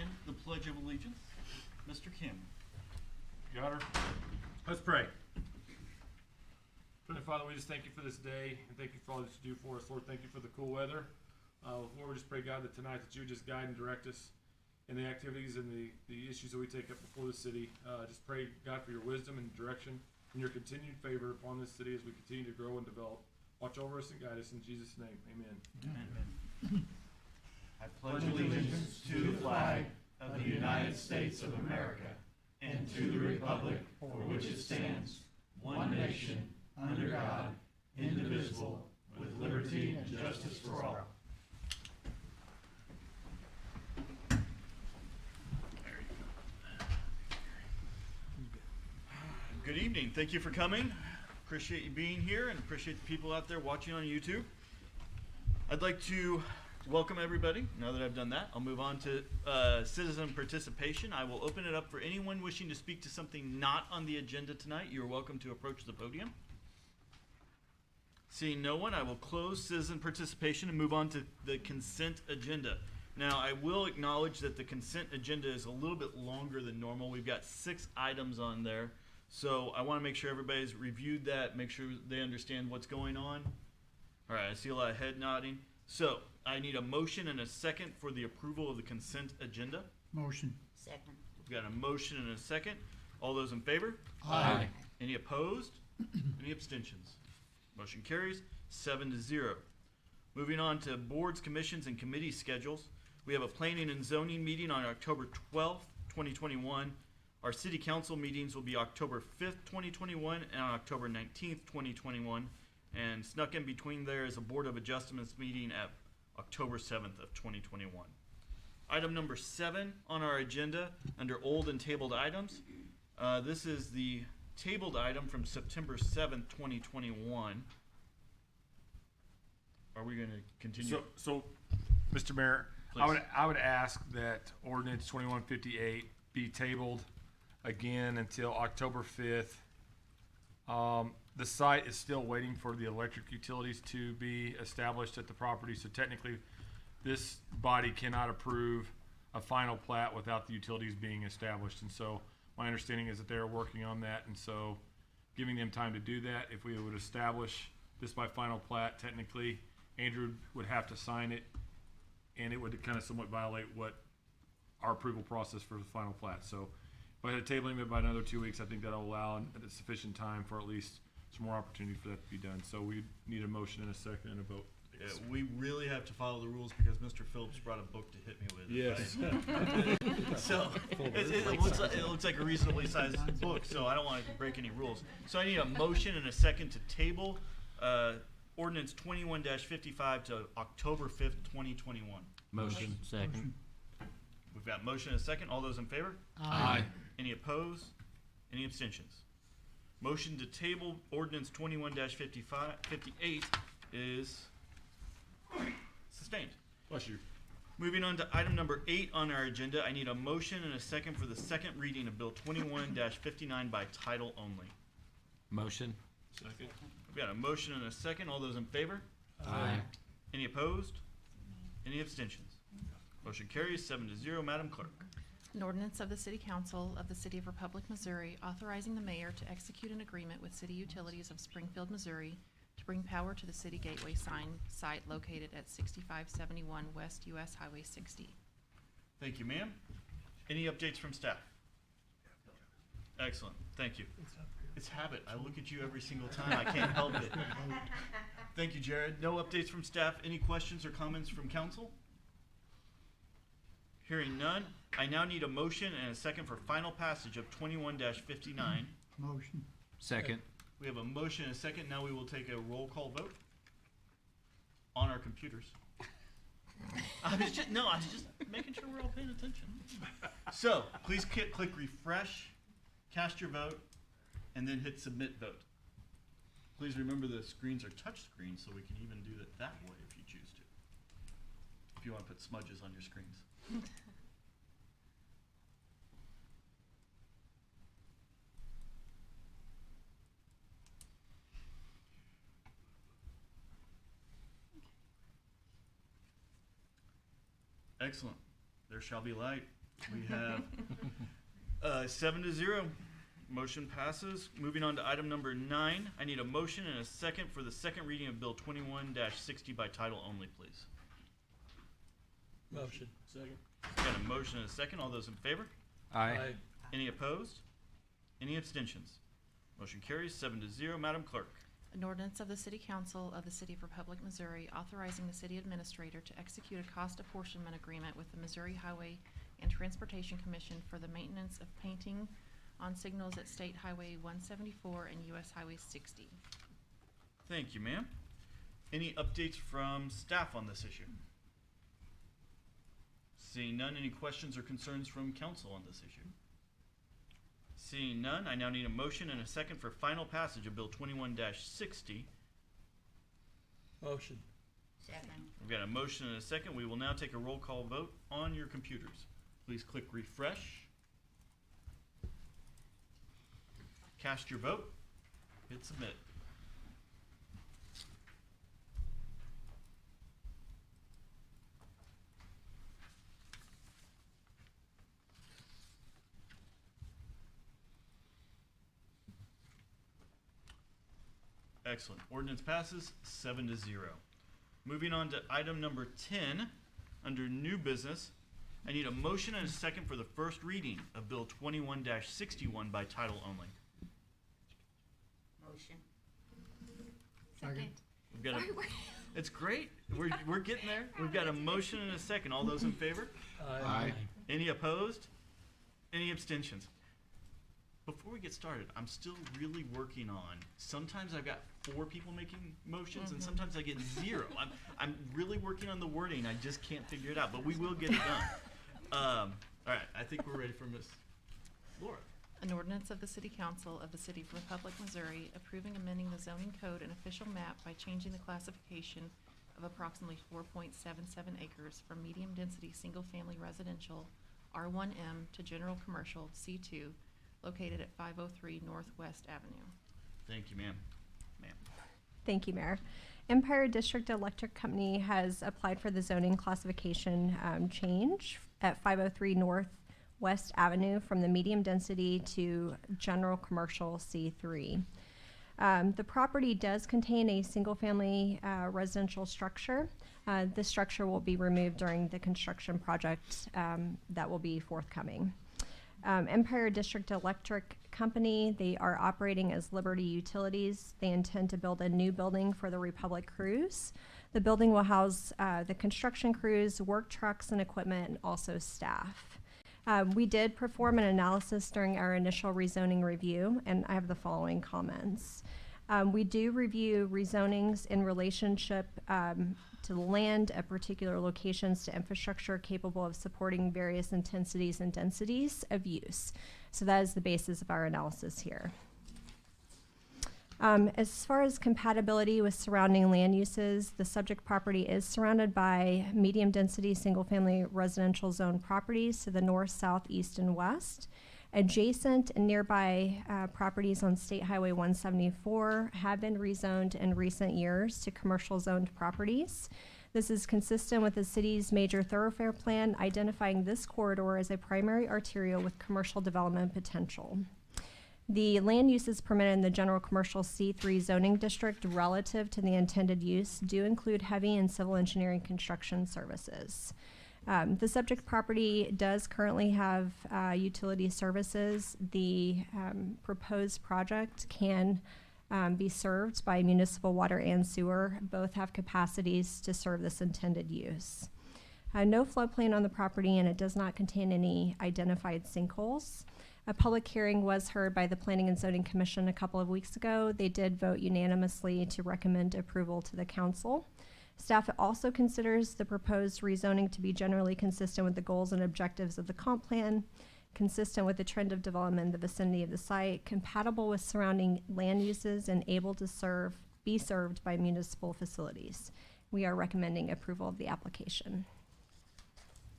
begin the Pledge of Allegiance. Mr. Cameron. Got her. Let's pray. Heavenly Father, we just thank you for this day, and thank you for all that you do for us. Lord, thank you for the cool weather. Lord, we just pray, God, that tonight that you would just guide and direct us in the activities and the issues that we take up before the city. Just pray, God, for your wisdom and direction and your continued favor upon this city as we continue to grow and develop. Watch over us and guide us in Jesus' name. Amen. Amen. I pledge allegiance to the flag of the United States of America and to the republic for which it stands, one nation, under God, indivisible, with liberty and justice for all. Good evening. Thank you for coming. Appreciate you being here and appreciate the people out there watching on YouTube. I'd like to welcome everybody. Now that I've done that, I'll move on to citizen participation. I will open it up for anyone wishing to speak to something not on the agenda tonight. You're welcome to approach the podium. Seeing no one, I will close citizen participation and move on to the consent agenda. Now, I will acknowledge that the consent agenda is a little bit longer than normal. We've got 6 items on there. So I want to make sure everybody's reviewed that, make sure they understand what's going on. All right, I see a lot of head nodding. So I need a motion and a second for the approval of the consent agenda. Motion. Second. We've got a motion and a second. All those in favor? Aye. Any opposed? Any abstentions? Motion carries 7-0. Moving on to boards, commissions, and committee schedules. We have a planning and zoning meeting on October 12th, 2021. Our city council meetings will be October 5th, 2021 and October 19th, 2021. And snuck in between there is a Board of Adjustments meeting at October 7th of 2021. Item number 7 on our agenda under old and tabled items. This is the tabled item from September 7th, 2021. Are we going to continue? So, Mr. Mayor, I would ask that Ordinance 2158 be tabled again until October 5th. The site is still waiting for the electric utilities to be established at the property, so technically this body cannot approve a final plat without the utilities being established. And so my understanding is that they're working on that, and so giving them time to do that. If we would establish this by final plat, technically Andrew would have to sign it, and it would kind of somewhat violate what our approval process for the final plat. So if I had tabling it by another 2 weeks, I think that'll allow sufficient time for at least some more opportunity for that to be done. So we need a motion and a second and a vote. Yeah, we really have to follow the rules because Mr. Phillips brought a book to hit me with. Yes. Right? So it looks like a reasonably sized book, so I don't want to break any rules. So I need a motion and a second to table Ordinance 21-55 to October 5th, 2021. Motion. Second. We've got motion and a second. All those in favor? Aye. Any opposed? Any abstentions? Motion to table Ordinance 21-58 is sustained. Bless you. Moving on to item number 8 on our agenda, I need a motion and a second for the second reading of Bill 21-59 by title only. Motion. Second. We've got a motion and a second. All those in favor? Aye. Any opposed? Any abstentions? Motion carries 7-0. Madam Clerk. An ordinance of the City Council of the City of Republic, Missouri, authorizing the mayor to execute an agreement with City Utilities of Springfield, Missouri, to bring power to the City Gateway sign site located at 6571 West US Highway 60. Thank you, ma'am. Any updates from staff? Excellent. Thank you. It's habit. I look at you every single time. I can't help it. Thank you, Jared. No updates from staff. Any questions or comments from council? Hearing none, I now need a motion and a second for final passage of 21-59. Motion. Second. We have a motion and a second. Now we will take a roll call vote on our computers. I was just making sure we're all paying attention. So please click refresh, cast your vote, and then hit submit vote. Please remember the screens are touch screens, so we can even do it that way if you choose to. If you want to put smudges on your screens. Excellent. There shall be light. We have 7-0. Motion passes. Moving on to item number 9. I need a motion and a second for the second reading of Bill 21-60 by title only, please. Motion. Second. Got a motion and a second. All those in favor? Aye. Any opposed? Any abstentions? Motion carries 7-0. Madam Clerk. An ordinance of the City Council of the City of Republic, Missouri, authorizing the city administrator to execute a cost apportionment agreement with the Missouri Highway and Transportation Commission for the maintenance of painting on signals at State Highway 174 and US Highway 60. Thank you, ma'am. Any updates from staff on this issue? Seeing none, any questions or concerns from council on this issue? Seeing none, I now need a motion and a second for final passage of Bill 21-60. Motion. Second. We've got a motion and a second. We will now take a roll call vote on your computers. Please click refresh. Cast your vote. Hit submit. Excellent. Ordinance passes 7-0. Moving on to item number 10, under new business, I need a motion and a second for the first reading of Bill 21-61 by title only. Motion. Second. We've got a, it's great. We're getting there. We've got a motion and a second. All those in favor? Aye. Any opposed? Any abstentions? Before we get started, I'm still really working on, sometimes I've got 4 people making motions and sometimes I get 0. I'm really working on the wording. I just can't figure it out, but we will get it done. All right, I think we're ready for Miss Laura. An ordinance of the City Council of the City of Republic, Missouri, approving amending the zoning code and official map by changing the classification of approximately 4.77 acres from medium-density single-family residential R1M to general commercial C2, located at 503 Northwest Avenue. Thank you, ma'am. Thank you, Mayor. Empire District Electric Company has applied for the zoning classification change at 503 Northwest Avenue from the medium density to general commercial C3. The property does contain a single-family residential structure. This structure will be removed during the construction project that will be forthcoming. Empire District Electric Company, they are operating as Liberty Utilities. They intend to build a new building for the Republic Cruise. The building will house the construction crews, work trucks and equipment, and also staff. We did perform an analysis during our initial rezoning review, and I have the following comments. We do review rezonings in relationship to the land at particular locations to infrastructure capable of supporting various intensities and densities of use. So that is the basis of our analysis here. As far as compatibility with surrounding land uses, the subject property is surrounded by medium density single family residential zone properties to the north, south, east, and west. Adjacent and nearby properties on State Highway 174 have been rezoned in recent years to commercial zoned properties. This is consistent with the city's major thoroughfare plan, identifying this corridor as a primary arterial with commercial development potential. The land uses permitted in the general commercial C3 zoning district relative to the intended use do include heavy and civil engineering construction services. The subject property does currently have utility services. The proposed project can be served by municipal water and sewer. Both have capacities to serve this intended use. No floodplain on the property, and it does not contain any identified sinkholes. A public hearing was heard by the Planning and Zoning Commission a couple of weeks ago. They did vote unanimously to recommend approval to the council. Staff also considers the proposed rezoning to be generally consistent with the goals and objectives of the comp plan, consistent with the trend of development in the vicinity of the site, compatible with surrounding land uses, and able to be served by municipal facilities. We are recommending approval of the application.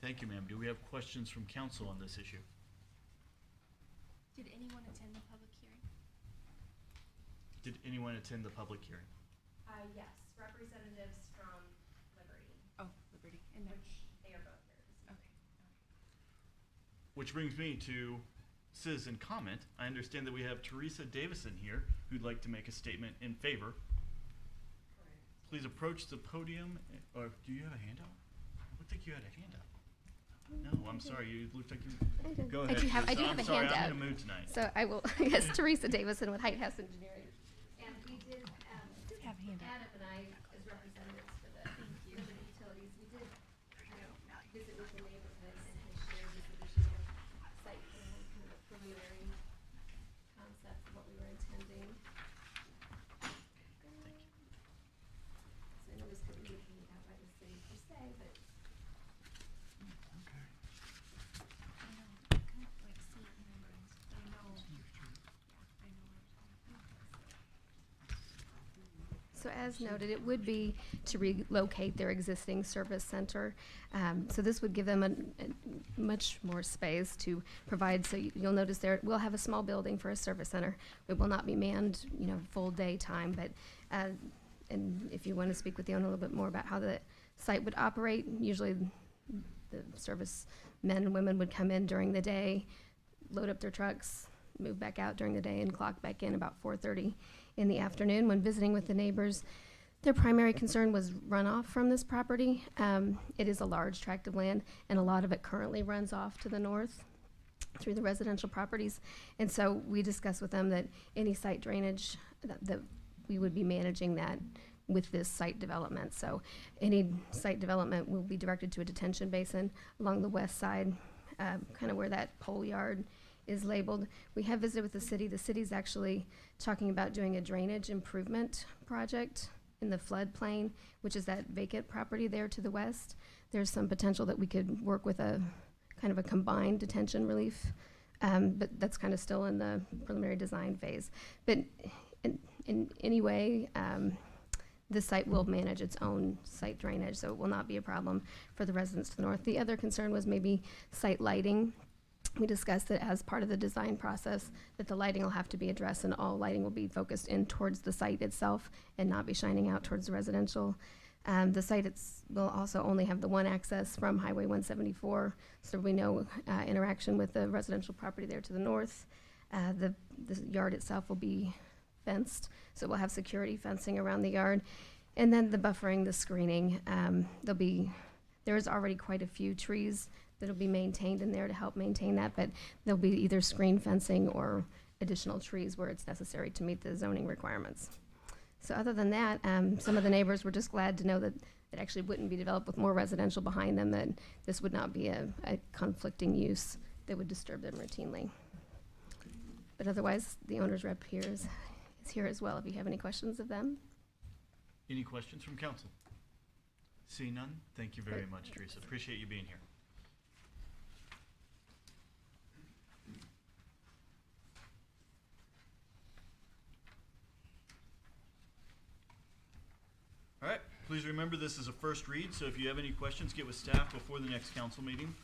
Thank you, ma'am. Do we have questions from council on this issue? Did anyone attend the public hearing? Did anyone attend the public hearing? Yes, representatives from Liberty, Oh, Liberty. And then, which they are both here. okay. which brings me to citizen comment. I understand that we have Teresa Davison here who'd like to make a statement in favor. Please approach the podium. Or do you have a handout? It looked like you had a handout. No, I'm sorry. You looked like you. I do. Go I ahead. do have, I Teresa. do have I'm a sorry, handout. I'm in a mood tonight. So I will, yes, Teresa Davison with White House Engineering. And we did, have a handout. Adam and I, as representatives for the utilities, we did visit with the neighborhoods and share this additional site plan, kind of preliminary concept of what we were intending. Thank you. So I know this couldn't be handed out by the city per se, but so as noted, it would be to relocate their existing service center. So this would give them a much more space to provide, so you'll notice there, we'll have a small building for a service center. It will not be manned, full daytime, but, and if you want to speak with the owner a little bit more about how the site would operate, usually the service men and women would come in during the day, load up their trucks, move back out during the day, and clock back in about 4:30 in the afternoon. When visiting with the neighbors, their primary concern was runoff from this property. It is a large tract of land, and a lot of it currently runs off to the north through the residential properties. And so we discussed with them that any site drainage, that we would be managing that with this site development. So any site development will be directed to a detention basin along the west side, kind of where that pole yard is labeled. We have visited with the city. The city's actually talking about doing a drainage improvement project in the floodplain, which is that vacant property there to the west. There's some potential that we could work with a kind of a combined detention relief, but that's kind of still in the preliminary design phase. But in any way, this site will manage its own site drainage, so it will not be a problem for the residents to the north. The other concern was maybe site lighting. We discussed that as part of the design process, that the lighting will have to be addressed, and all lighting will be focused in towards the site itself and not be shining out towards the residential. The site will also only have the one access from Highway 174, so there'll be no interaction with the residential property there to the north. The yard itself will be fenced, so we'll have security fencing around the yard. And then the buffering, the screening, there's already quite a few trees that'll be maintained in there to help maintain that, but there'll be either screen fencing or additional trees where it's necessary to meet the zoning requirements. So other than that, some of the neighbors were just glad to know that it actually wouldn't be developed with more residential behind them, that this would not be a conflicting use that would disturb them routinely. But otherwise, the owner's rep here is here as well if you have any questions of them. Any questions from council? Seeing none, thank you very much, Teresa. Appreciate you being here. All right, please remember this is a first read, so if you have any questions, get with staff before the next council meeting.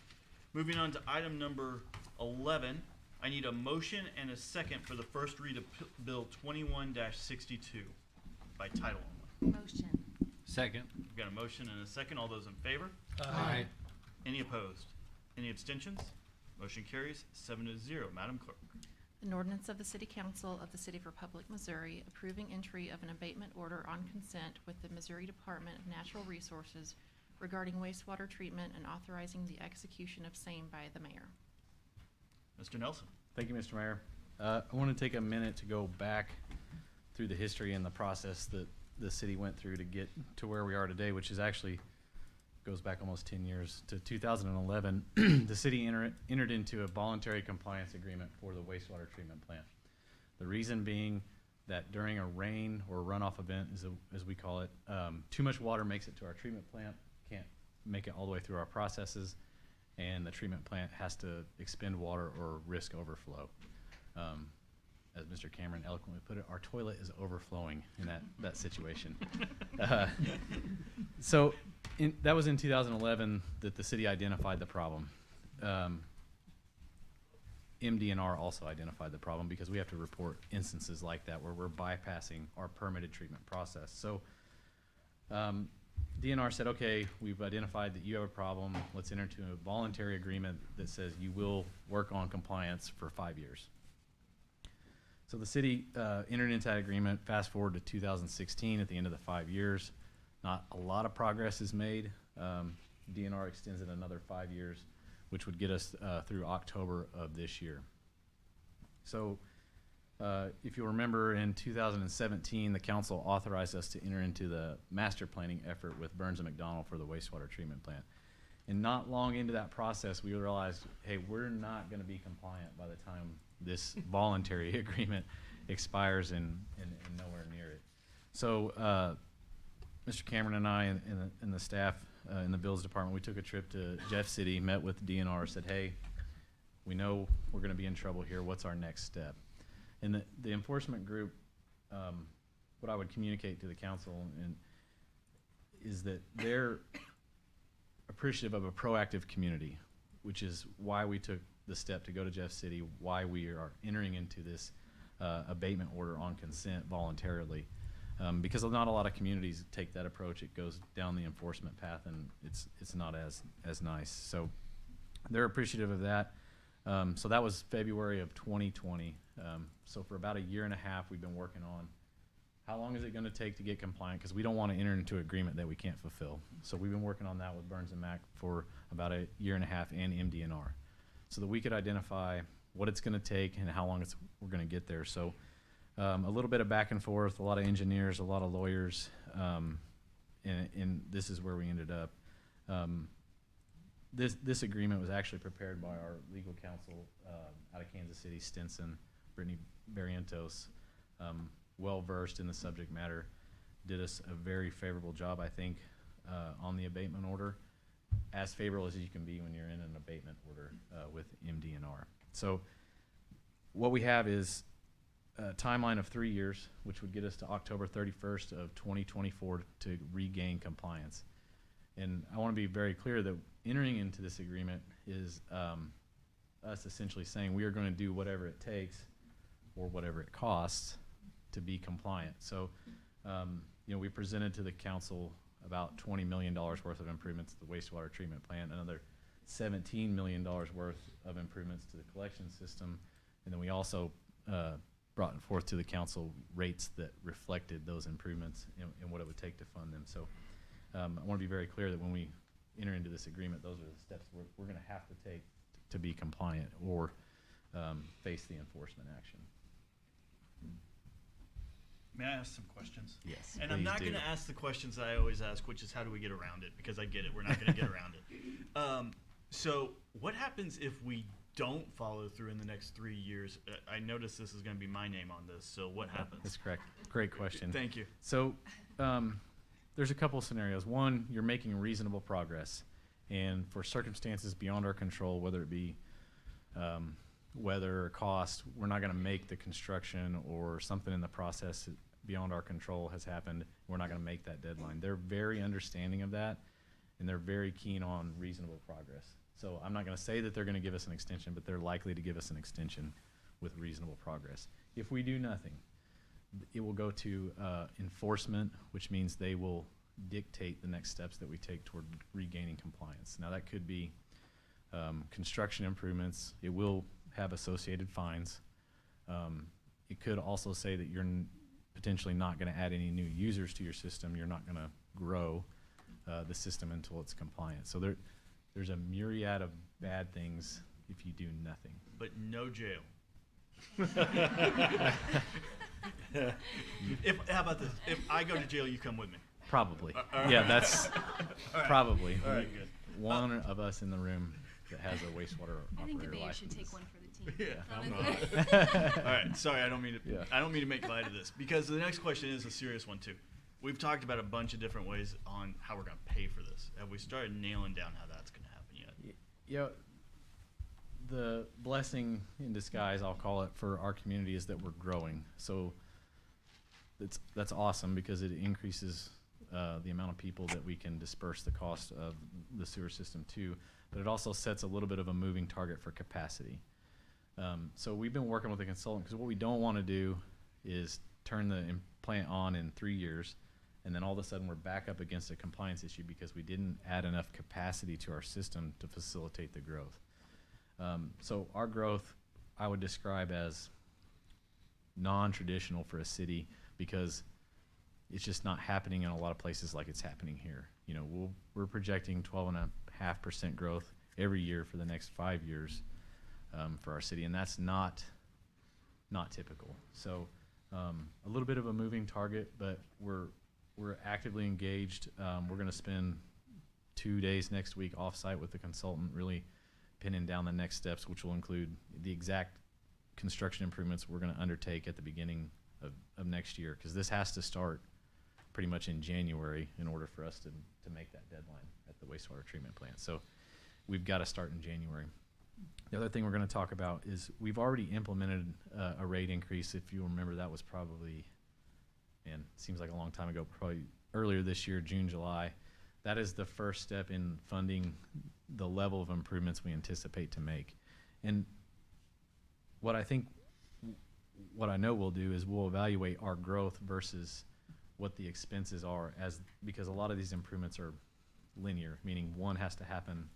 Moving on to item number 11, I need a motion and a second for the first read of Bill 21-62 by title only. Motion. Second. We've got a motion and a second. All those in favor? Aye. Any opposed? Any abstentions? Motion carries 7-0. Madam Clerk. An ordinance of the City Council of the City of Republic, Missouri, approving entry of an abatement order on consent with the Missouri Department of Natural Resources regarding wastewater treatment and authorizing the execution of same by the mayor. Mr. Nelson. Thank you, Mr. Mayor. I want to take a minute to go back through the history and the process that the city went through to get to where we are today, which is actually goes back almost 10 years to 2011. The city entered into a voluntary compliance agreement for the wastewater treatment plant. The reason being that during a rain or runoff event, as we call it, too much water makes it to our treatment plant, can't make it all the way through our processes, and the treatment plant has to expend water or risk overflow. As Mr. Cameron eloquently put it, our toilet is overflowing in that situation. So that was in 2011 that the city identified the problem. MDNR also identified the problem because we have to report instances like that where we're bypassing our permitted treatment process. So DNR said, okay, we've identified that you have a problem. Let's enter into a voluntary agreement that says you will work on compliance for 5 years. So the city entered into that agreement. Fast forward to 2016 at the end of the 5 years. Not a lot of progress is made. DNR extends it another 5 years, which would get us through October of this year. So if you remember, in 2017, the council authorized us to enter into the master planning effort with Burns and McDonnell for the wastewater treatment plant. And not long into that process, we realized, hey, we're not going to be compliant by the time this voluntary agreement expires and nowhere near it. So Mr. Cameron and I and the staff in the bills department, we took a trip to Jeff City, met with DNR, said, hey, we know we're going to be in trouble here. What's our next step? And the enforcement group, what I would communicate to the council is that they're appreciative of a proactive community, which is why we took the step to go to Jeff City, why we are entering into this abatement order on consent voluntarily. Because not a lot of communities take that approach. It goes down the enforcement path, and it's not as nice. So they're appreciative of that. So that was February of 2020. So for about a year and a half, we've been working on how long is it going to take to get compliant, because we don't want to enter into an agreement that we can't fulfill. So we've been working on that with Burns and Mac for about a year and a half and MDNR, so that we could identify what it's going to take and how long we're going to get there. So a little bit of back and forth, a lot of engineers, a lot of lawyers, and this is where we ended up. This agreement was actually prepared by our legal counsel out of Kansas City, Stinson, Brittany Barrientos, well-versed in the subject matter, did us a very favorable job, I think, on the abatement order, as favorable as you can be when you're in an abatement order with MDNR. So what we have is a timeline of 3 years, which would get us to October 31st of 2024 to regain compliance. And I want to be very clear that entering into this agreement is us essentially saying we are going to do whatever it takes or whatever it costs to be compliant. So, we presented to the council about $20 million worth of improvements to the wastewater treatment plant, another $17 million worth of improvements to the collection system, and then we also brought forth to the council rates that reflected those improvements and what it would take to fund them. So I want to be very clear that when we enter into this agreement, those are the steps we're going to have to take to be compliant or face the enforcement action. May I ask some questions? Yes, And I'm please not do. going to ask the questions I always ask, which is how do we get around it? Because I get it. We're not going to get around it. So what happens if we don't follow through in the next 3 years? I notice this is going to be my name on this. So what happens? That's correct. Great question. Thank you. So there's a couple scenarios. One, you're making reasonable progress, and for circumstances beyond our control, whether it be weather or cost, we're not going to make the construction, or something in the process beyond our control has happened. We're not going to make that deadline. They're very understanding of that, and they're very keen on reasonable progress. So I'm not going to say that they're going to give us an extension, but they're likely to give us an extension with reasonable progress. If we do nothing, it will go to enforcement, which means they will dictate the next steps that we take toward regaining compliance. Now that could be construction improvements. It will have associated fines. It could also say that you're potentially not going to add any new users to your system. You're not going to grow the system until it's compliant. So there's a myriad of bad things if you do nothing. But no jail. How about this? If I go to jail, you come with me. Probably. all right. Yeah, that's All right. probably. All right, good. One of us in the room that has a wastewater I think the operator mayor license. should take one for the team. Yeah, Not I'm as- All right, sorry, I don't mean to. Yeah. I don't mean to make light of this, because the next question is a serious one too. We've talked about a bunch of different ways on how we're going to pay for this. Have we started nailing down how that's going to happen yet? Yeah, the blessing in disguise, I'll call it, for our community is that we're growing. So that's awesome, because it increases the amount of people that we can disperse the cost of the sewer system to, but it also sets a little bit of a moving target for capacity. So we've been working with a consultant, because what we don't want to do is turn the plant on in 3 years And then all of a sudden, we're back up against a compliance issue because we didn't add enough capacity to our system to facilitate the growth. So our growth, I would describe as non-traditional for a city because it's just not happening in a lot of places like it's happening here. You know, we're projecting 12.5% growth every year for the next 5 years for our city, and that's not typical. So a little bit of a moving target, but we're actively engaged. We're going to spend 2 days next week off-site with the consultant, really pinning down the next steps, which will include the exact construction improvements we're going to undertake at the beginning of next year, because this has to start pretty much in January in order for us to make that deadline at the wastewater treatment plant. So we've got to start in January. The other thing we're going to talk about is we've already implemented a rate increase. If you remember, that was probably, man, seems like a long time ago, probably earlier this year, June, July. That is the first step in funding the level of improvements we anticipate to make. And what I know we'll do is we'll evaluate our growth versus what the expenses are, because a lot of these improvements are linear, meaning one has to happen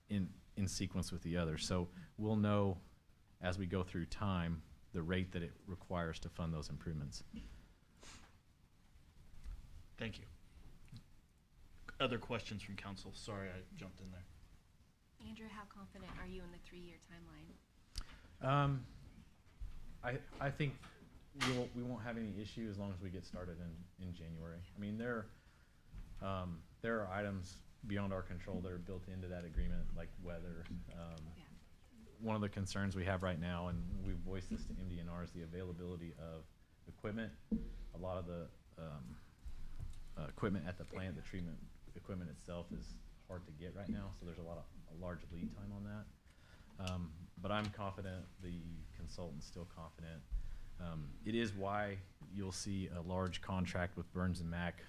in sequence with the other. So we'll know as we go through time the rate that it requires to fund those improvements. Thank you. Other questions from council? Sorry, I jumped in there. Andrew, how confident are you in the 3-year timeline? I think we won't have any issue as long as we get started in January. I mean, there are items beyond our control that are built into that agreement, like weather. Yeah. One of the concerns we have right now, and we've voiced this to MDNR, is the availability of equipment. A lot of the equipment at the plant, the treatment equipment itself, is hard to get right now, so there's a large lead time on that. But I'm confident, the consultant's still confident. It is why you'll see a large contract with Burns and Mac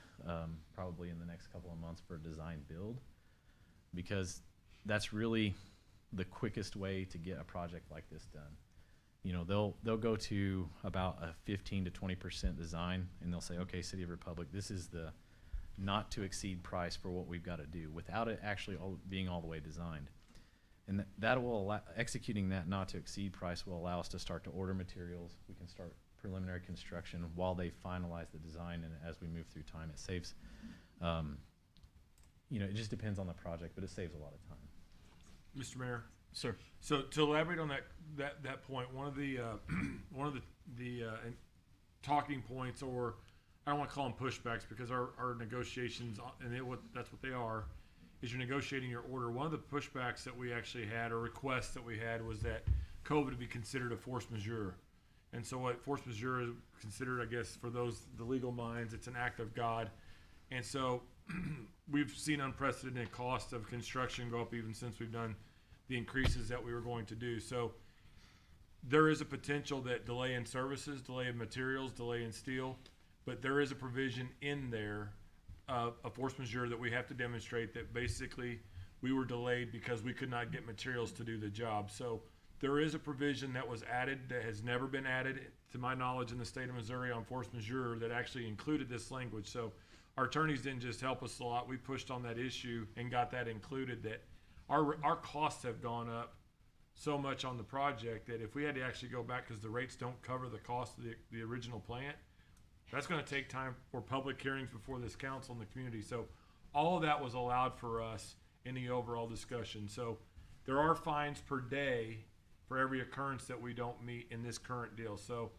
probably in the next couple of months for a design build, because that's really the quickest way to get a project like this done. You know, they'll go to about a 15 to 20% design, and they'll say, okay, City of Republic, this is the not to exceed price for what we've got to do, without it actually being all the way designed. And that will allow, executing that not to exceed price will allow us to start to order materials. We can start preliminary construction while they finalize the design, and as we move through time, it saves, you know, it just depends on the project, but it saves a lot of time. Mr. Mayor, Sir. so to elaborate on that point, one of the talking points, or I don't want to call them pushbacks, because our negotiations, and that's what they are, is you're negotiating your order. One of the pushbacks that we actually had, or requests that we had, was that COVID would be considered a force majeure. And so what force majeure is considered, I guess, for the legal minds, it's an act of God. And so we've seen unprecedented costs of construction go up even since we've done the increases that we were going to do. So there is a potential that delay in services, delay in materials, delay in steel, but there is a provision in there, a force majeure, that we have to demonstrate that basically we were delayed because we could not get materials to do the job. So there is a provision that was added that has never been added, to my knowledge, in the state of Missouri on force majeure that actually included this language. So our attorneys didn't just help us a lot. We pushed on that issue and got that included, that our costs have gone up so much on the project that if we had to actually go back, because the rates don't cover the cost of the original plant, that's going to take time for public hearings before this council and the community. So all of that was allowed for us in the overall discussion. So there are fines per day for every occurrence that we don't meet in this current deal. So,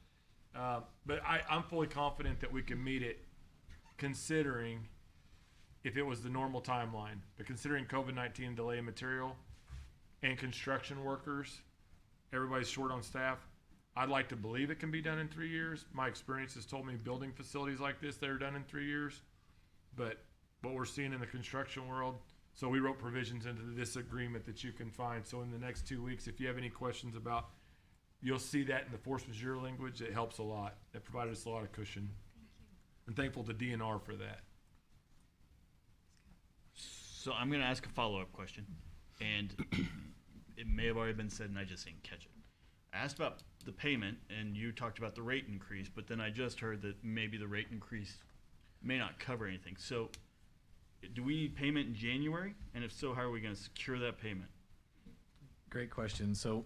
but I'm fully confident that we can meet it, considering if it was the normal timeline. But considering COVID-19 delay in material and construction workers, everybody's short on staff, I'd like to believe it can be done in 3 years. My experience has told me building facilities like this, they're done in 3 years. But what we're seeing in the construction world, so we wrote provisions into this agreement that you can find. So in the next 2 weeks, if you have any questions about, you'll see that in the force majeure language. It helps a lot. It provided us a lot of cushion. I'm thankful to DNR for that. So I'm going to ask a follow-up question, and it may have already been said and I just didn't catch it. I asked about the payment, and you talked about the rate increase, but then I just heard that maybe the rate increase may not cover anything. So do we need payment in January? And if so, how are we gonna secure that payment? Great question. So,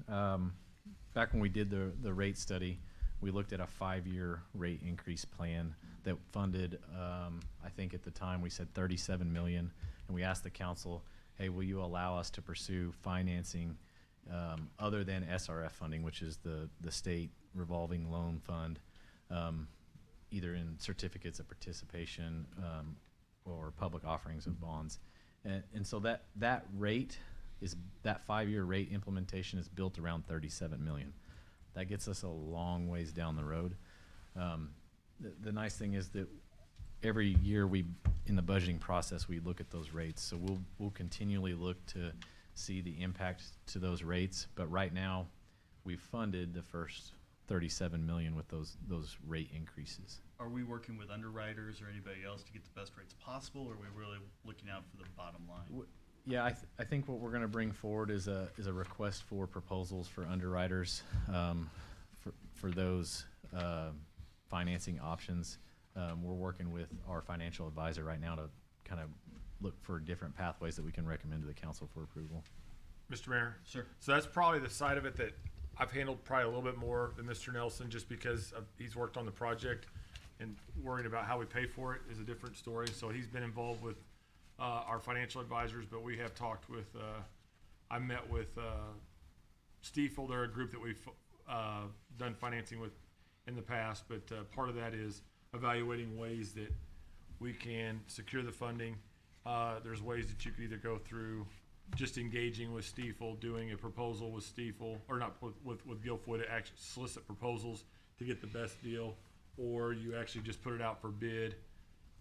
back when we did the rate study, we looked at a 5-year rate increase plan that funded, I think at the time we said 37 million, and we asked the council, hey, will you allow us to pursue financing other than SRF funding, which is the state revolving loan fund, either in certificates of participation or public offerings of bonds. And so that rate is, that 5-year rate implementation is built around 37 million. That gets us a long ways down the road. The nice thing is that every year in the budgeting process, we look at those rates. So we'll continually look to see the impact to those rates. But right now, we've funded the first 37 million with those rate increases. Are we working with underwriters or anybody else to get the best rates possible, or are we really looking out for the bottom line? Yeah, I think what we're going to bring forward is a request for proposals for underwriters for those financing options. We're working with our financial advisor right now to kind of look for different pathways that we can recommend to the council for approval. Mr. Mayor? Sir. So that's probably the side of it that I've handled probably a little bit more than Mr. Nelson, just because he's worked on the project, and worrying about how we pay for it is a different story. So he's been involved with our financial advisors, but we have talked with, I met with Stiefel. They're a group that we've done financing with in the past, but part of that is evaluating ways that we can secure the funding. There's ways that you could either go through just engaging with Stiefel, doing a proposal with Stiefel, or not with Guilfoyle, to actually solicit proposals to get the best deal, or you actually just put it out for bid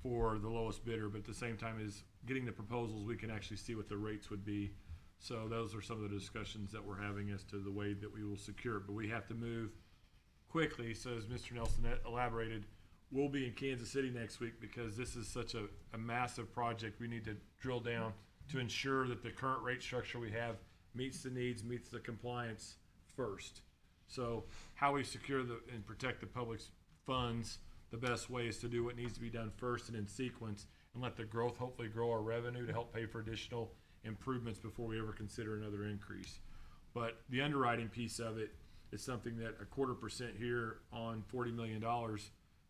for the lowest bidder, but at the same time as getting the proposals, we can actually see what the rates would be. So those are some of the discussions that we're having as to the way that we will secure it, but we have to move quickly. So as Mr. Nelson elaborated, we'll be in Kansas City next week because this is such a massive project. We need to drill down to ensure that the current rate structure we have meets the needs, meets the compliance first. So how we secure and protect the public's funds, the best way is to do what needs to be done first and in sequence, and let the growth hopefully grow our revenue to help pay for additional improvements before we ever consider another increase. But the underwriting piece of it is something that 0.25% here on $40 million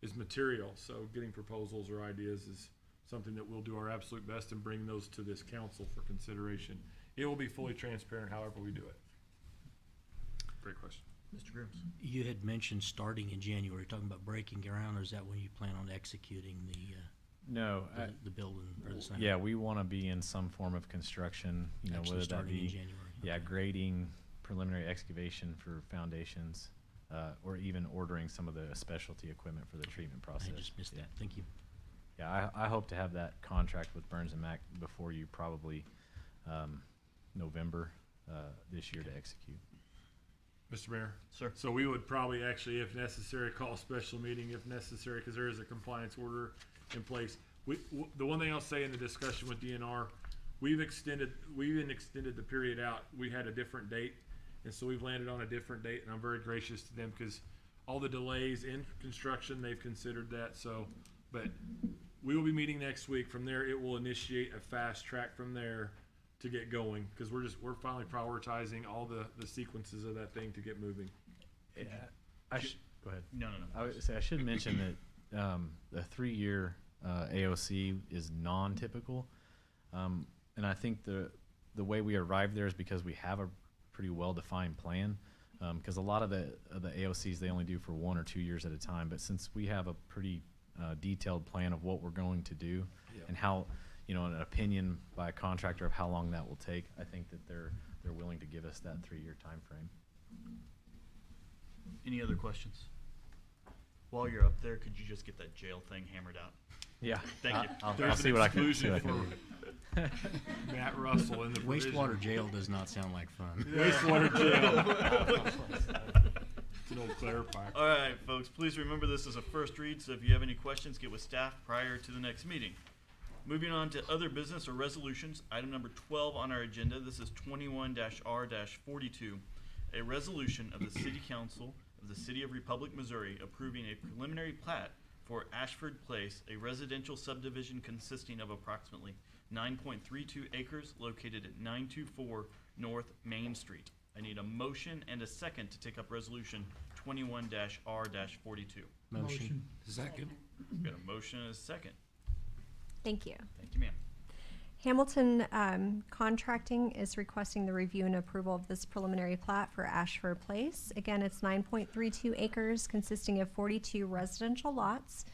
is material. So getting proposals or ideas is something that we'll do our absolute best and bring those to this council for consideration. It will be fully transparent however we do it. Great question. Mr. Grooms. You had mentioned starting in January, talking about breaking ground, or is that when you plan on executing No, the building or the center? yeah, we want to be in some form of construction, Actually whether that starting in be, January. yeah, Okay. grading, preliminary excavation for foundations, or even ordering some of the specialty equipment for the treatment process. I just missed that. Thank you. Yeah, I hope to have that contract with Burns and Mac before you probably November this year to execute. Mr. Mayor? Sir. So we would probably actually, if necessary, call a special meeting if necessary, because there is a compliance order in place. The one thing I'll say in the discussion with DNR, we even extended the period out. We had a different date, and so we've landed on a different date, and I'm very gracious to them because all the delays in construction, they've considered that. So, but we will be meeting next week. From there, it will initiate a fast track from there to get going, because we're finally prioritizing all the sequences of that thing to get moving. Yeah, go ahead. No. I would say I should mention that the 3-year AOC is non-typical, and I think the way we arrived there is because we have a pretty well-defined plan. Because a lot of the AOCs they only do for 1 or 2 years at a time, but since we have a pretty detailed plan of what we're going to do and how, an opinion by a contractor of how long that will take, I think that they're willing to give us that 3-year time frame. Any other questions? While you're up there, could you just get that jail thing hammered out? Yeah, Thank you. I'll There's see an what I can exclusion do. for Matt Russell in the provision. Wastewater jail does not sound like fun. Wastewater jail. It's an old clarifier. All right, folks, please remember this is a first read, so if you have any questions, get with staff prior to the next meeting. Moving on to other business or resolutions, item number 12 on our agenda. This is 21-R-42, a resolution of the City Council of the City of Republic, Missouri, approving a preliminary plat for Ashford Place, a residential subdivision consisting of approximately 9.32 acres located at 924 North Main Street. I need a motion and a second to take up resolution 21-R-42. Motion. Second. Got a motion and a second. Thank you. Thank you, ma'am. Hamilton Contracting is requesting the review and approval of this preliminary plat for Ashford Place. Again, it's 9.32 acres consisting of 42 residential lots.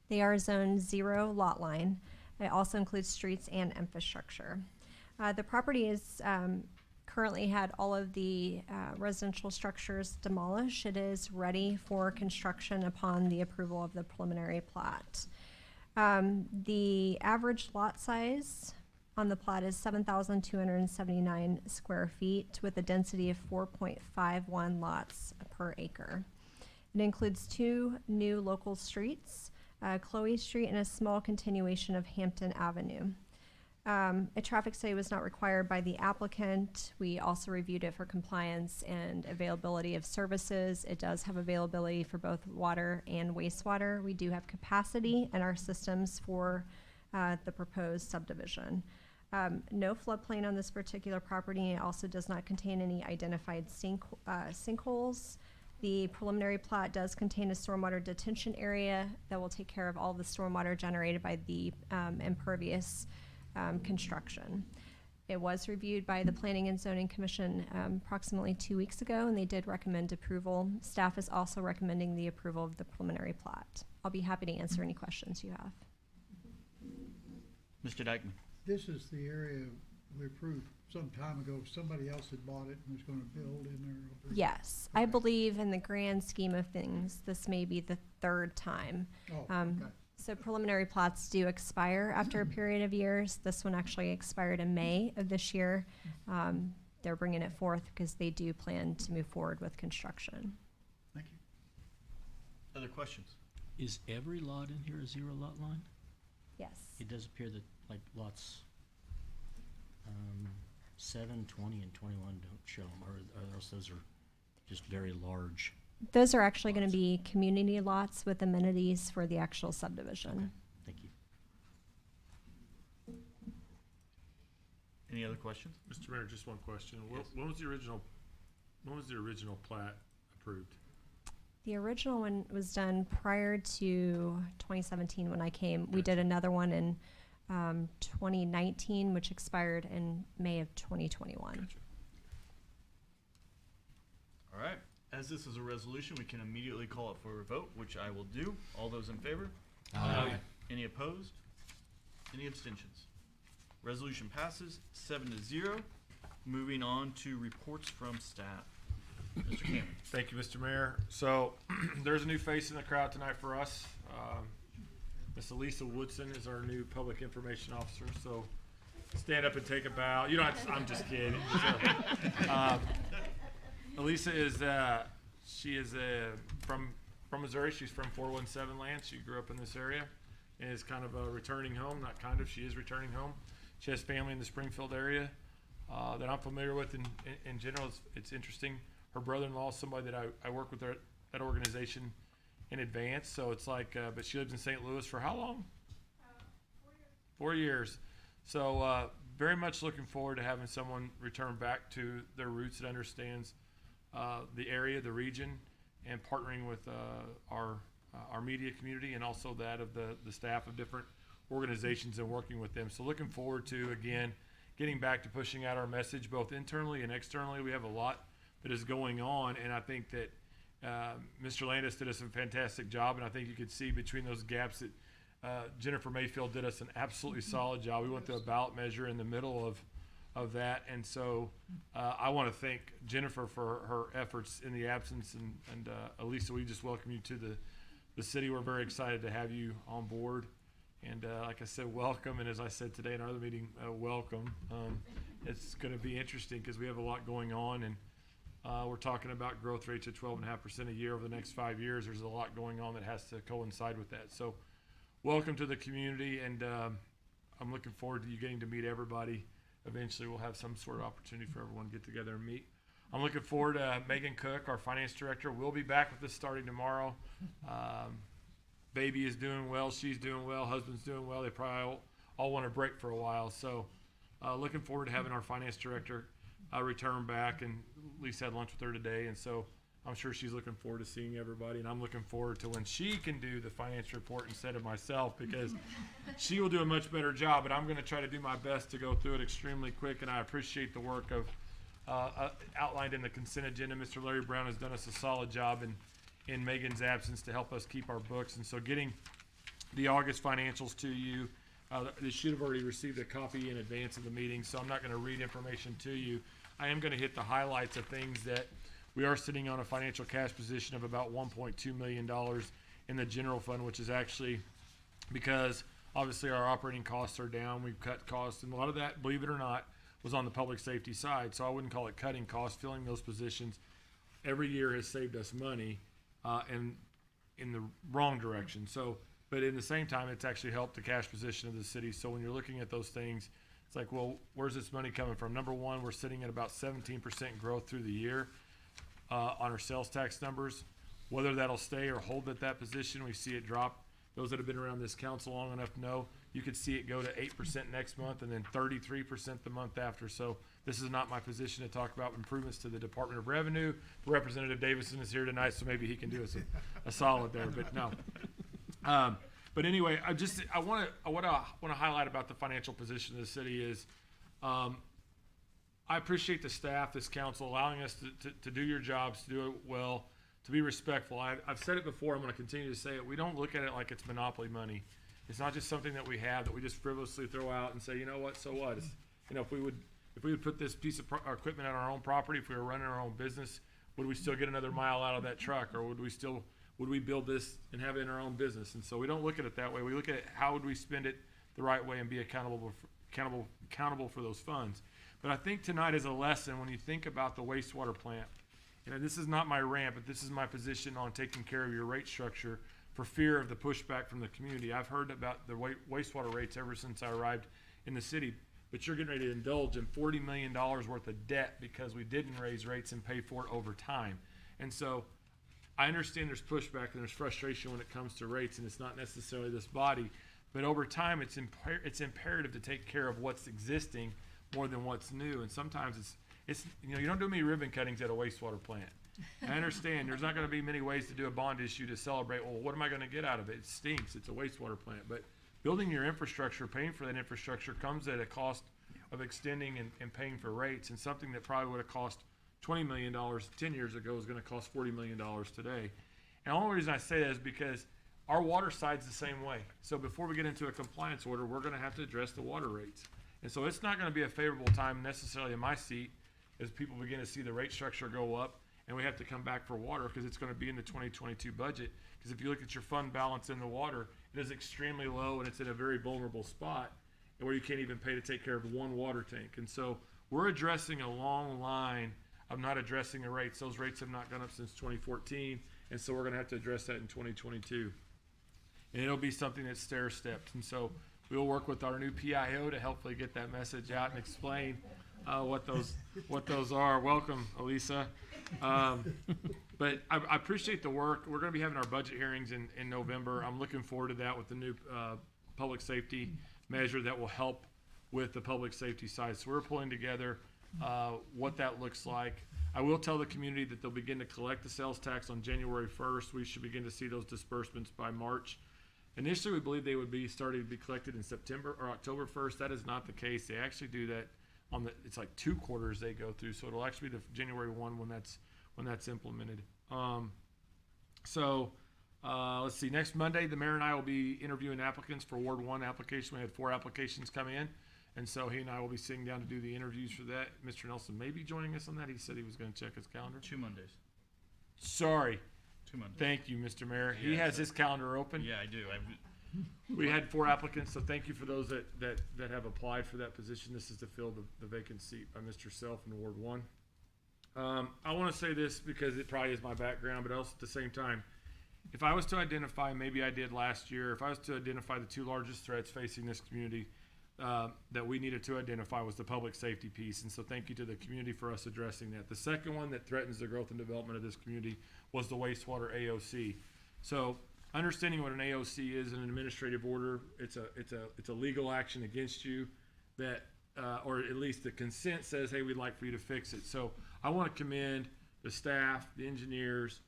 They are zoned 0 lot line. It also includes streets and infrastructure. The property is currently had all of the residential structures demolished. It is ready for construction upon the approval of the preliminary plat. The average lot size on the plat is 7,279 square feet with a density of 4.51 lots per acre. It includes 2 new local streets, Chloe Street and a small continuation of Hampton Avenue. A traffic study was not required by the applicant. We also reviewed it for compliance and availability of services. It does have availability for both water and wastewater. We do have capacity in our systems for the proposed subdivision. No floodplain on this particular property. It also does not contain any identified sinkholes. The preliminary plat does contain a stormwater detention area that will take care of all the stormwater generated by the impervious construction. It was reviewed by the Planning and Zoning Commission approximately 2 weeks ago, and they did recommend approval. Staff is also recommending the approval of the preliminary plat. I'll be happy to answer any questions you have. Mr. Dykeman. This is the area we approved some time ago. Somebody else had bought it and was gonna build in there. over- Yes, I believe in the grand scheme of things, this may be the 3rd time. Oh, Um, okay. So preliminary plats do expire after a period of years. This one actually expired in May of this year. They're bringing it forth because they do plan to move forward with construction. Thank you. Other questions? Is every lot in here a 0 lot line? Yes. It does appear that like lots 7, 20, and 21 don't show them, or else those are just very large. Those are actually going to be community lots with amenities for the actual subdivision. Okay. Thank you. Any other questions? Mr. Mayor, just one question. Yes. When was the original plat approved? The original one was done prior to 2017 when I came. We did another one in 2019, which expired in May of 2021. Gotcha. All right. As this is a resolution, we can immediately call it for a vote, which I will do. All those in favor? Aye. Any opposed? Any abstentions? Resolution passes 7-0. Moving on to reports from staff. Mr. Cameron. Thank you, Mr. Mayor. So there's a new face in the crowd tonight for us. Miss Elisa Woodson is our new public information officer. So stand up and take a bow. You don't have to, I'm just kidding. Elisa is from Missouri. She's from 417 land. She grew up in this area and is kind of returning home. Not kind of, she is returning home. She has family in the Springfield area that I'm familiar with. In general, it's interesting. Her brother-in-law is somebody that I work with at that organization in advance. So it's like, but she lives in St. Louis for how long? 4 years. So very much looking forward to having someone return back to their roots that understands the area, the region, and partnering with our media community and also that of the staff of different organizations and working with them. So looking forward to, again, getting back to pushing out our message both internally and externally. We have a lot that is going on, and I think that Mr. Landis did us a fantastic job, and I think you could see between those gaps that Jennifer Mayfield did us an absolutely solid job. We went through a ballot measure in the middle of that, and so I want to thank Jennifer for her efforts in the absence, and Elisa, we just welcome you to the city. We're very excited to have you on board, and like I said, welcome, and as I said today in our other meeting, welcome. It's going to be interesting because we have a lot going on, and we're talking about growth rates of 12.5% a year over the next 5 years. There's a lot going on that has to coincide with that. So welcome to the community, and I'm looking forward to you getting to meet everybody. Eventually we'll have some sort of opportunity for everyone to get together and meet. I'm looking forward to Megan Cook, our finance director. We'll be back with this starting tomorrow. baby is doing well, she's doing well, husband's doing well. They probably all want a break for a while. So looking forward to having our finance director return back, and Lisa had lunch with her today. And so I'm sure she's looking forward to seeing everybody, and I'm looking forward to when she can do the finance report instead of myself, because she will do a much better job, and I'm going to try to do my best to go through it extremely quick. And I appreciate the work of outlined in the consent agenda. Mr. Larry Brown has done us a solid job in Megan's absence to help us keep our books. And so getting the August financials to you, they should have already received a copy in advance of the meeting, so I'm not going to read information to you. I am going to hit the highlights of things that we are sitting on a financial cash position of about $1.2 million in the general fund, which is actually because obviously our operating costs are down. We've cut costs, and a lot of that, believe it or not, was on the public safety side. So I wouldn't call it cutting costs. Filling those positions every year has saved us money, and in the wrong direction. So, but in the same time, it's actually helped the cash position of the city. So when you're looking at those things, it's like, well, where's this money coming from? Number one, we're sitting at about 17% growth through the year on our sales tax numbers. Whether that'll stay or hold at that position, we see it drop. Those that have been around this council long enough know you could see it go to 8% next month and then 33% the month after. So this is not my position to talk about improvements to the Department of Revenue. Representative Davison is here tonight, so maybe he can do us a solid there, but no. But anyway, I want to highlight about the financial position of the city is, I appreciate the staff, this council, allowing us to do your jobs, to do it well, to be respectful. I've said it before, I'm going to continue to say it. We don't look at it like it's monopoly money. It's not just something that we have that we just frivolously throw out and say, you know what, so what? It's, you know, if we would put this piece of our equipment on our own property, if we were running our own business, would we still get another mile out of that truck, or would we build this and have it in our own business? And so we don't look at it that way. We look at it, how would we spend it the right way and be accountable for those funds. But I think tonight is a lesson when you think about the wastewater plant. You know, this is not my rant, but this is my position on taking care of your rate structure for fear of the pushback from the community. I've heard about the wastewater rates ever since I arrived in the city, but you're getting ready to indulge in $40 million worth of debt because we didn't raise rates and pay for it over time. And so I understand there's pushback and there's frustration when it comes to rates, and it's not necessarily this body, but over time it's imperative to take care of what's existing more than what's new. And sometimes it's you know, you don't do many ribbon cuttings at a wastewater plant. I understand there's not going to be many ways to do a bond issue to celebrate, well, what am I going to get out of it? It stinks. It's a wastewater plant. But building your infrastructure, paying for that infrastructure comes at a cost of extending and paying for rates, and something that probably would have cost $20 million 10 years ago is going to cost $40 million today. And the only reason I say that is because our water side's the same way. So before we get into a compliance order, we're going to have to address the water rates. And so it's not going to be a favorable time necessarily in my seat as people begin to see the rate structure go up, and we have to come back for water because it's going to be in the 2022 budget. Because if you look at your fund balance in the water, it is extremely low, and it's in a very vulnerable spot where you can't even pay to take care of one water tank. And so we're addressing a long line of not addressing the rates. Those rates have not gone up since 2014, and so we're going to have to address that in 2022. And it'll be something that's stair-stepped. And so we'll work with our new PIO to hopefully get that message out and explain what those are. Welcome, Elisa. But I appreciate the work. We're going to be having our budget hearings in November. I'm looking forward to that with the new public safety measure that will help with the public safety side. So we're pulling together what that looks like. I will tell the community that they'll begin to collect the sales tax on January 1st. We should begin to see those disbursements by March. Initially, we believe they would be starting to be collected in September or October 1st. That is not the case. They actually do that on it's like 2 quarters they go through. So it'll actually be the January 1 when that's implemented. Let's see. Next Monday, the mayor and I will be interviewing applicants for Ward 1 application. We had 4 applications come in. And so he and I will be sitting down to do the interviews for that. Mr. Nelson may be joining us on that. He said he was going to check his calendar. 2 Mondays. Sorry. 2 Mondays. Thank you, Mr. Mayor. He Yeah, has his calendar open. Yeah, I do. We had 4 applicants, so thank you for those that have applied for that position. This is to fill the vacant seat by Mr. Self in Ward 1. I want to say this because it probably is my background, but also at the same time, if I was to identify, maybe I did last year, if I was to identify the 2 largest threats facing this community that we needed to identify was the public safety piece. And so thank you to the community for us addressing that. The second one that threatens the growth and development of this community was the wastewater AOC. So understanding what an AOC is, an administrative order, it's a legal action against you that, or at least the consent says, hey, we'd like for you to fix it. So I want to commend the staff, the engineers,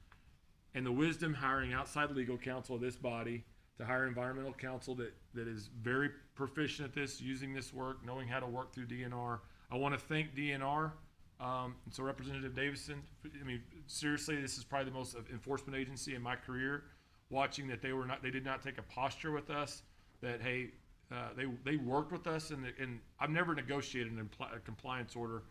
and the wisdom hiring outside legal counsel of this body to hire environmental counsel that is very proficient at this, using this work, knowing how to work through DNR. I want to thank DNR. And so Representative Davison, I mean, seriously, this is probably the most enforcement agency in my career, watching that they did not take a posture with us, that, hey, they worked with us, and I've never negotiated a compliance order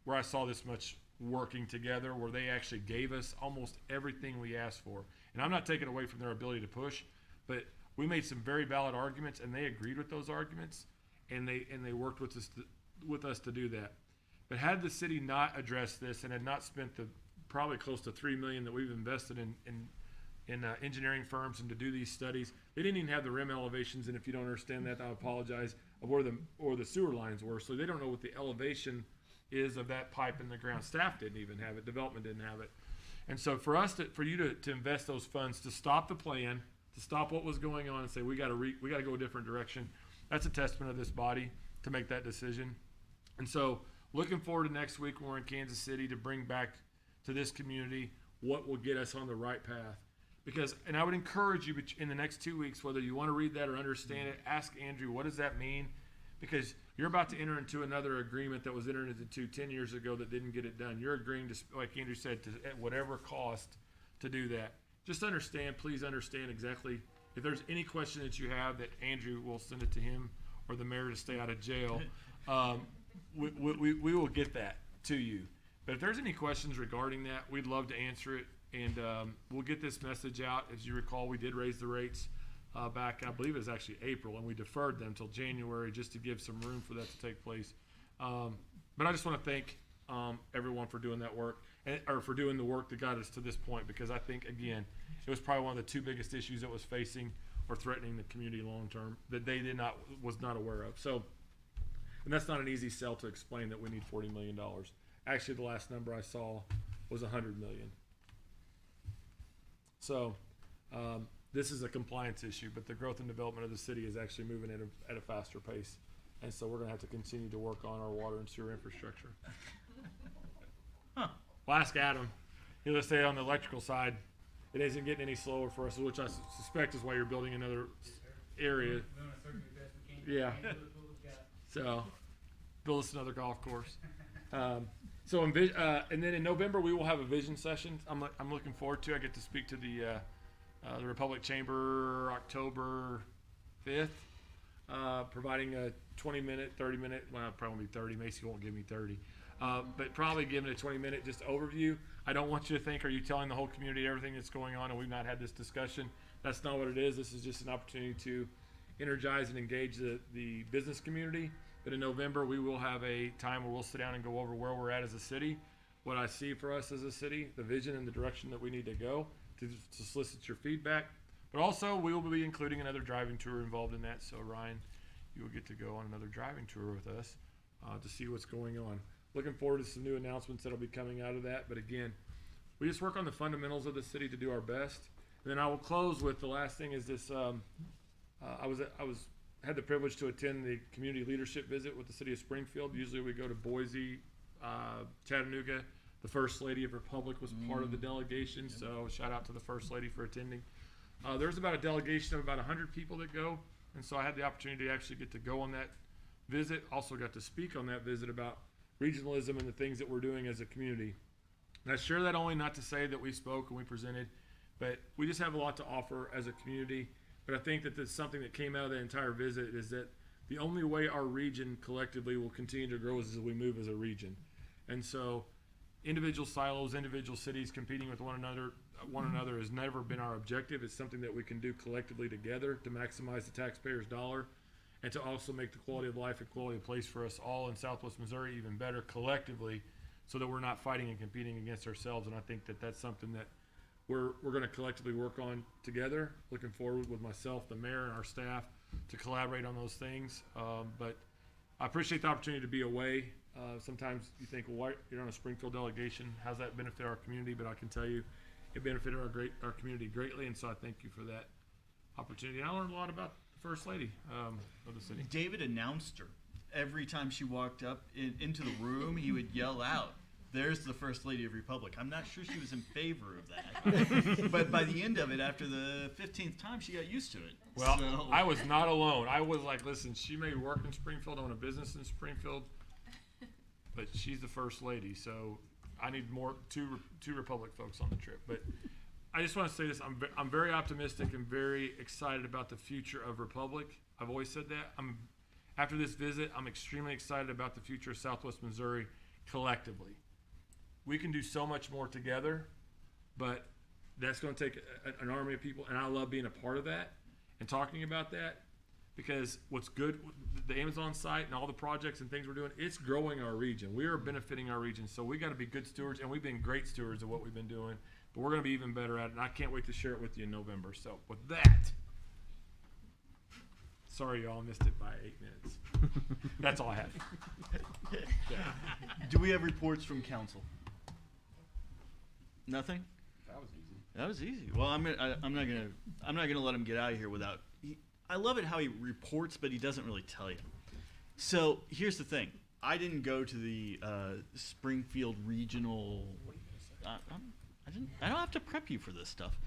where I saw this much working together, where they actually gave us almost everything we asked for. And I'm not taking away from their ability to push, but we made some very valid arguments, and they agreed with those arguments, and they worked with us to do that. But had the city not addressed this and had not spent the probably close to $3 million that we've invested in engineering firms and to do these studies, they didn't even have the rim elevations. And if you don't understand that, I apologize, of where the sewer lines were. So they don't know what the elevation is of that pipe in the ground. Staff didn't even have it. Development didn't have it. And so for you to invest those funds to stop the plan, to stop what was going on, and say we got to go a different direction, that's a testament of this body to make that decision. And so looking forward to next week when we're in Kansas City to bring back to this community what will get us on the right path. Because, and I would encourage you in the next 2 weeks, whether you want to read that or understand it, ask Andrew, what does that mean? Because you're about to enter into another agreement that was entered into 10 years ago that didn't get it done. You're agreeing to, like Andrew said, to at whatever cost to do that. Just understand, please understand exactly, if there's any question that you have, that Andrew will send it to him or the mayor to stay out of jail. We will get that to you. But if there's any questions regarding that, we'd love to answer it. And we'll get this message out. As you recall, we did raise the rates back, I believe it was actually April, and we deferred them until January just to give some room for that to take place. But I just want to thank everyone for doing that work, or for doing the work that got us to this point, because I think, again, it was probably one of the two biggest issues that was facing or threatening the community long term that they was not aware of. So, and that's not an easy sell to explain that we need $40 million. Actually, the last number I saw was $100 million. So this is a compliance issue, but the growth and development of the city is actually moving at a faster pace. And so we're going to have to continue to work on our water and sewer infrastructure. Well, ask Adam. He'll just say on the electrical side, it isn't getting any slower for us, which I suspect is why you're building another area. Yeah. So build us another golf course. And then in November we will have a vision session. I'm looking forward to. I get to speak to the Republic Chamber October 5th, providing a 20-minute, 30-minute. Well, probably won't be 30. Macy won't give me 30, but probably giving a 20-minute just overview. I don't want you to think, are you telling the whole community everything that's going on and we've not had this discussion? That's not what it is. This is just an opportunity to energize and engage the business community. But in November, we will have a time where we'll sit down and go over where we're at as a city, what I see for us as a city, the vision and the direction that we need to go, to solicit your feedback. But also, we will be including another driving tour involved in that. So, Ryan, you will get to go on another driving tour with us to see what's going on. Looking forward to some new announcements that will be coming out of that. But again, we just work on the fundamentals of the city to do our best. And then I will close with the last thing is this. I had the privilege to attend the community leadership visit with the city of Springfield. Usually we go to Boise, Chattanooga. The First Lady of Republic was part of the delegation, so shout out to the First Lady for attending. There's about a delegation of about 100 people that go, and so I had the opportunity to actually get to go on that visit. Also got to speak on that visit about regionalism and the things that we're doing as a community. And I share that only not to say that we spoke and we presented, but we just have a lot to offer as a community. But I think that that's something that came out of the entire visit is that the only way our region collectively will continue to grow is as we move as a region. And so individual silos, individual cities competing with one another has never been our objective. It's something that we can do collectively together to maximize the taxpayer's dollar and to also make the quality of life and quality of place for us all in Southwest Missouri even better collectively, so that we're not fighting and competing against ourselves. And I think that that's something that we're going to collectively work on together. Looking forward with myself, the mayor, and our staff to collaborate on those things. But I appreciate the opportunity to be away. Sometimes you think, well, you're on a Springfield delegation. How's that benefit our community? But I can tell you it benefited our community greatly, and so I thank you for that opportunity. And I learned a lot about the First Lady of the city. David announced her. Every time she walked up into the room, he would yell out, "There's the First Lady of Republic." I'm not sure she was in favor of that. But by the end of it, after the 15th time, she got used to it. Well, So- I was not alone. I was like, listen, she may work in Springfield, own a business in Springfield, but she's the First Lady, so I need two Republic folks on the trip. But I just want to say this: I'm very optimistic and very excited about the future of Republic. I've always said that. After this visit, I'm extremely excited about the future of Southwest Missouri collectively. We can do so much more together, but that's going to take an army of people, and I love being a part of that and talking about that, because what's good, the Amazon site and all the projects and things we're doing, it's growing our region. We are benefiting our region, so we got to be good stewards, and we've been great stewards of what we've been doing, but we're going to be even better at it, and I can't wait to share it with you in November. So with that, sorry y'all missed it by 8 minutes. That's all I have. Do we have reports from council? Nothing? That was easy. That was easy. Well, I'm not gonna let him get out of here without. I love it how he reports, but he doesn't really tell you. So here's the thing: I didn't go to the Springfield Regional. I don't have to prep you for this stuff.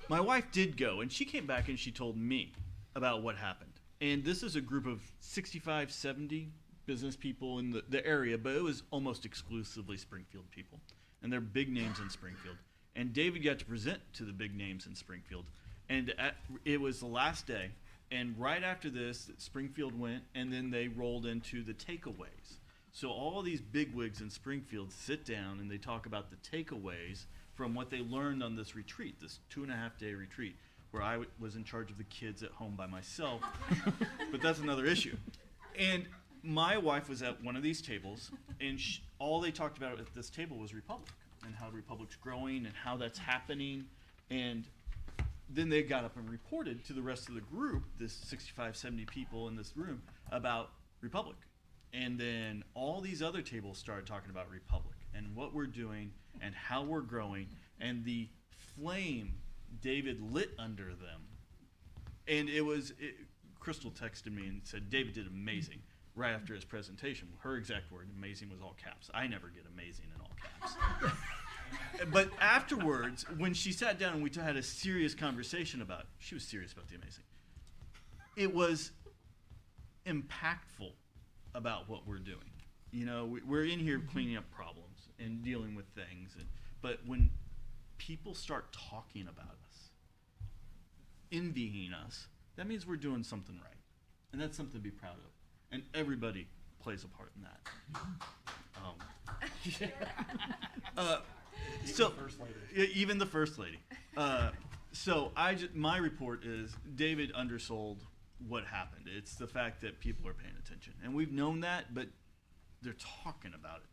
My wife did go, and she came back and she told me about what happened. And this is a group of 65, 70 business people in the area, but it was almost exclusively Springfield people. And they're big names in Springfield. And David got to present to the big names in Springfield. And it was the last day. And right after this, Springfield went, and then they rolled into the takeaways. So all these bigwigs in Springfield sit down and they talk about the takeaways from what they learned on this retreat, this 2.5-day retreat, where I was in charge of the kids at home by myself. But that's another issue. And my wife was at one of these tables, and all they talked about at this table was Republic, and how Republic's growing and how that's happening. And then they got up and reported to the rest of the group, this 65, 70 people in this room, about Republic. And then all these other tables started talking about Republic and what we're doing and how we're growing and the flame David lit under them. And Crystal texted me and said, David did amazing right after his presentation. Her exact word, amazing, was all caps. I never get amazing in all caps. But afterwards, when she sat down and we had a serious conversation about it, she was serious about the amazing. It was impactful about what we're doing. You know, we're in here cleaning up problems and dealing with things. But when people start talking about us, envying us, that means we're doing something right. And that's something to be proud of. And everybody plays a part in that. So even the First Lady. So my report is David undersold what happened. It's the fact that people are paying attention. And we've known that, but they're talking about it.